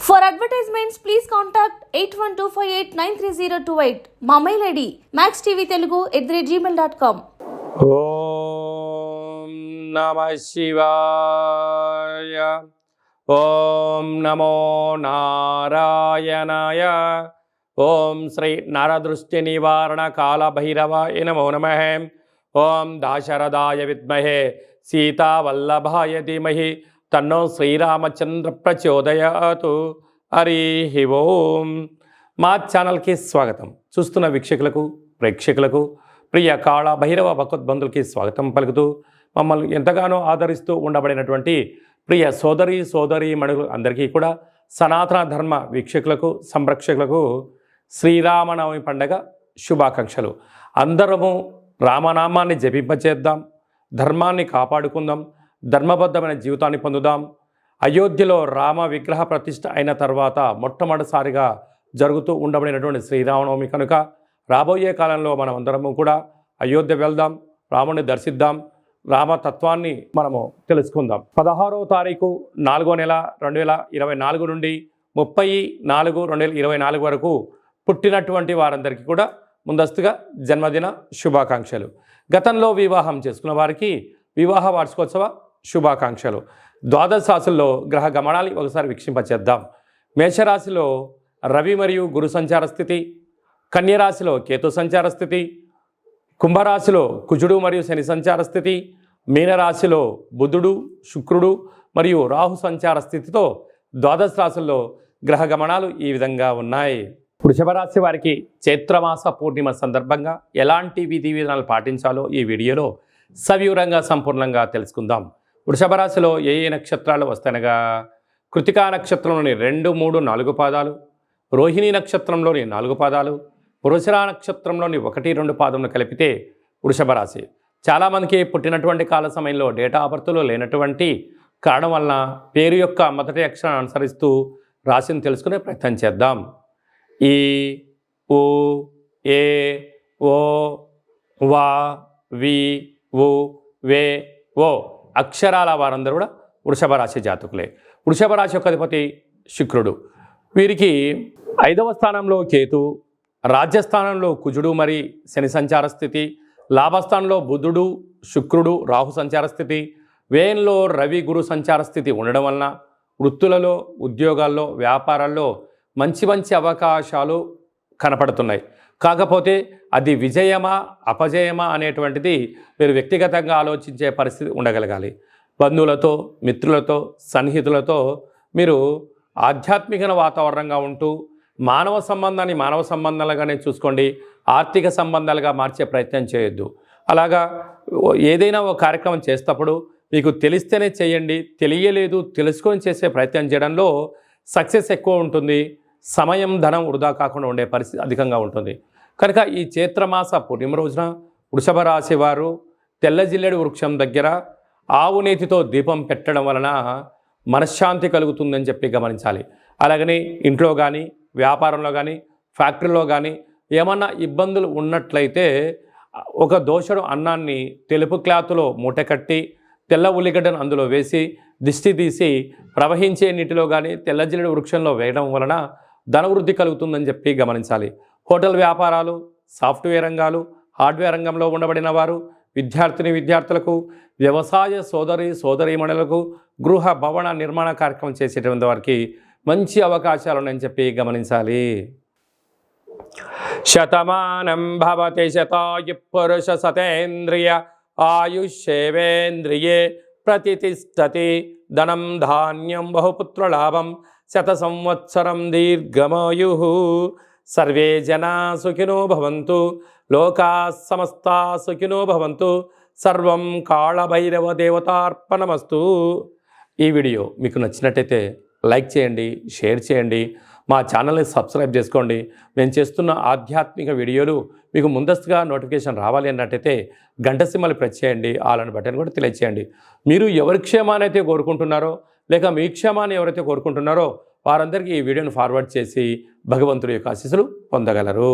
For advertisements, please contact 8125893028. మా mail ID maxtvtelugu@gmail.com. ఓం నమః శివాయ. ఓం నమో నారాయణాయ. ఓం శ్రీ నరదృష్టి నివారణ కాల భైరవాయ నమో నమః. ఓం దాశరథాయ విద్మహే సీతావల్లభాయ ధీమహి తన్నో శ్రీరామచంద్ర ప్రచోదయాతు. హరి ఓం. మా ఛానల్కి స్వాగతం. చూస్తున్న వీక్షకులకు ప్రేక్షకులకు ప్రియ కాళ భైరవ భగవద్బంధులకి స్వాగతం పలుకుతూ మమ్మల్ని ఎంతగానో ఆదరిస్తూ ఉండబడినటువంటి ప్రియ సోదరి మణులు అందరికీ కూడా సనాతన ధర్మ వీక్షకులకు సంరక్షకులకు శ్రీరామనవమి పండగ శుభాకాంక్షలు. అందరము రామనామాన్ని జపింపచేద్దాం, ధర్మాన్ని కాపాడుకుందాం, ధర్మబద్ధమైన జీవితాన్ని పొందుదాం. అయోధ్యలో రామ విగ్రహ ప్రతిష్ఠ అయిన తర్వాత మొట్టమొదటిసారిగా జరుగుతూ ఉండబడినటువంటి శ్రీరామనవమి కనుక రాబోయే కాలంలో మనం అందరము కూడా అయోధ్య వెళ్దాం, రాముడిని దర్శిద్దాం, రామతత్వాన్ని మనము తెలుసుకుందాం. 16వ తారీఖు 4వ నెల 2024 నుండి 30/4/2024 వరకు పుట్టినటువంటి వారందరికీ కూడా ముందస్తుగా జన్మదిన శుభాకాంక్షలు. గతంలో వివాహం చేసుకున్న వారికి వివాహ వార్షికోత్సవ శుభాకాంక్షలు. ద్వాదశ రాశుల్లో గ్రహ గమనాన్ని ఒకసారి వీక్షింపచేద్దాం. మేషరాశిలో రవి మరియు గురు సంచార స్థితి, కన్యరాశిలో కేతు సంచార స్థితి, కుంభరాశిలో కుజుడు మరియు శని సంచార స్థితి, మీనరాశిలో బుధుడు శుక్రుడు మరియు రాహు సంచార స్థితితో ద్వాదశ రాశుల్లో గ్రహ గమనాలు ఈ విధంగా ఉన్నాయి. వృషభ రాశి వారికి చైత్రమాస పూర్ణిమ సందర్భంగా ఎలాంటి విధి విధానాలు పాటించాలో ఈ వీడియోలో సవివరంగా సంపూర్ణంగా తెలుసుకుందాం. వృషభ రాశిలో ఏ నక్షత్రాలు వస్తాయనగా కృతికా నక్షత్రంలోని 2, 3, 4 పాదాలు, రోహిణి నక్షత్రంలోని 4 పాదాలు, పురుషరా నక్షత్రంలోని 1, 2 పాదములు కలిపితే వృషభ రాశి. చాలామందికి పుట్టినటువంటి కాల సమయంలో డేటా ఆఫ్ బర్త్లో లేనటువంటి కారణం వలన పేరు యొక్క మొదటి అక్షరాన్ని అనుసరిస్తూ రాశిని తెలుసుకునే ప్రయత్నం చేద్దాం. ఈ, ఉ, ఏ, ఓ, వా, వి, ఉ, వే, ఓ అక్షరాల వారందరూ కూడా వృషభ రాశి జాతకులే. వృషభ రాశి యొక్క అధిపతి శుక్రుడు. వీరికి 5వ స్థానంలో కేతు, రాజ్యస్థానంలో కుజుడు మరి శని సంచార స్థితి, లాభస్థానంలో బుధుడు శుక్రుడు రాహు సంచార స్థితి, వ్యయంలో రవి గురు సంచార స్థితి ఉండడం వలన వృత్తులలో ఉద్యోగాల్లో వ్యాపారాల్లో మంచి అవకాశాలు కనపడుతున్నాయి. కాకపోతే అది విజయమా అపజయమా అనేటువంటిది మీరు వ్యక్తిగతంగా ఆలోచించే పరిస్థితి ఉండగలగాలి. బంధువులతో మిత్రులతో సన్నిహితులతో మీరు ఆధ్యాత్మిక వాతావరణంగా ఉంటూ మానవ సంబంధాన్ని మానవ సంబంధాలుగానే చూసుకోండి, ఆర్థిక సంబంధాలుగా మార్చే ప్రయత్నం చేయొద్దు. అలాగా ఏదైనా ఒక కార్యక్రమం చేసేటప్పుడు మీకు తెలిస్తేనే చేయండి, తెలియలేదు తెలుసుకొని చేసే ప్రయత్నం చేయడంలో సక్సెస్ ఎక్కువ ఉంటుంది. సమయం ధనం వృధా కాకుండా ఉండే పరిస్థితి అధికంగా ఉంటుంది. కనుక ఈ చైత్రమాస పూర్ణిమ రోజున వృషభ రాశి వారు తెల్ల జిల్లేడు వృక్షం దగ్గర ఆవు నేతితో దీపం పెట్టడం వలన మనశ్శాంతి కలుగుతుందని చెప్పి గమనించాలి. అలాగని ఇంట్లో కానీ వ్యాపారంలో కానీ ఫ్యాక్టరీలో కానీ ఏమన్నా ఇబ్బందులు ఉన్నట్లయితే ఒక దోషడు అన్నాన్ని తెలుపు క్లాతులో మూటకట్టి తెల్ల ఉల్లిగడ్డను అందులో వేసి దిష్టి తీసి ప్రవహించే నీటిలో కానీ తెల్ల జిల్లేడు వృక్షంలో వేయడం వలన ధనవృద్ధి కలుగుతుందని చెప్పి గమనించాలి. హోటల్ వ్యాపారాలు, సాఫ్ట్వేర్ రంగాలు, హార్డ్వేర్ రంగంలో ఉండబడిన వారు, విద్యార్థులకు, వ్యవసాయ సోదరీమణులకు, గృహ భవన నిర్మాణ కార్యక్రమం చేసేటువంటి వారికి మంచి అవకాశాలు ఉన్నాయని చెప్పి గమనించాలి. శతమానం భవతి శతాయు పురుష సతేంద్రియ ఆయుష్యేవేంద్రియే ప్రతిష్టతి ధనం ధాన్యం బహుపుత్రలాభం శత సంవత్సరం దీర్ఘమాయు. సర్వే జనా సుఖినో భవంతు, లోకా సమస్తా సుఖినో భవంతు. సర్వం కాళభైరవ దేవతార్పణమస్తు. ఈ వీడియో మీకు నచ్చినట్టయితే లైక్ చేయండి, షేర్ చేయండి, మా ఛానల్ని సబ్స్క్రైబ్ చేసుకోండి. మేము చేస్తున్న ఆధ్యాత్మిక వీడియోలు మీకు ముందస్తుగా నోటిఫికేషన్ రావాలి అన్నట్టయితే గంట సింబల్ ప్రెస్ చేయండి, ఆల్ అని బటన్ కూడా తెలియచేయండి. మీరు ఎవరి క్షేమాన్ని అయితే కోరుకుంటున్నారో లేక మీ క్షేమాన్ని ఎవరైతే కోరుకుంటున్నారో వారందరికీ ఈ వీడియోను ఫార్వర్డ్ చేసి భగవంతుడి యొక్క ఆశీస్సులు పొందగలరు.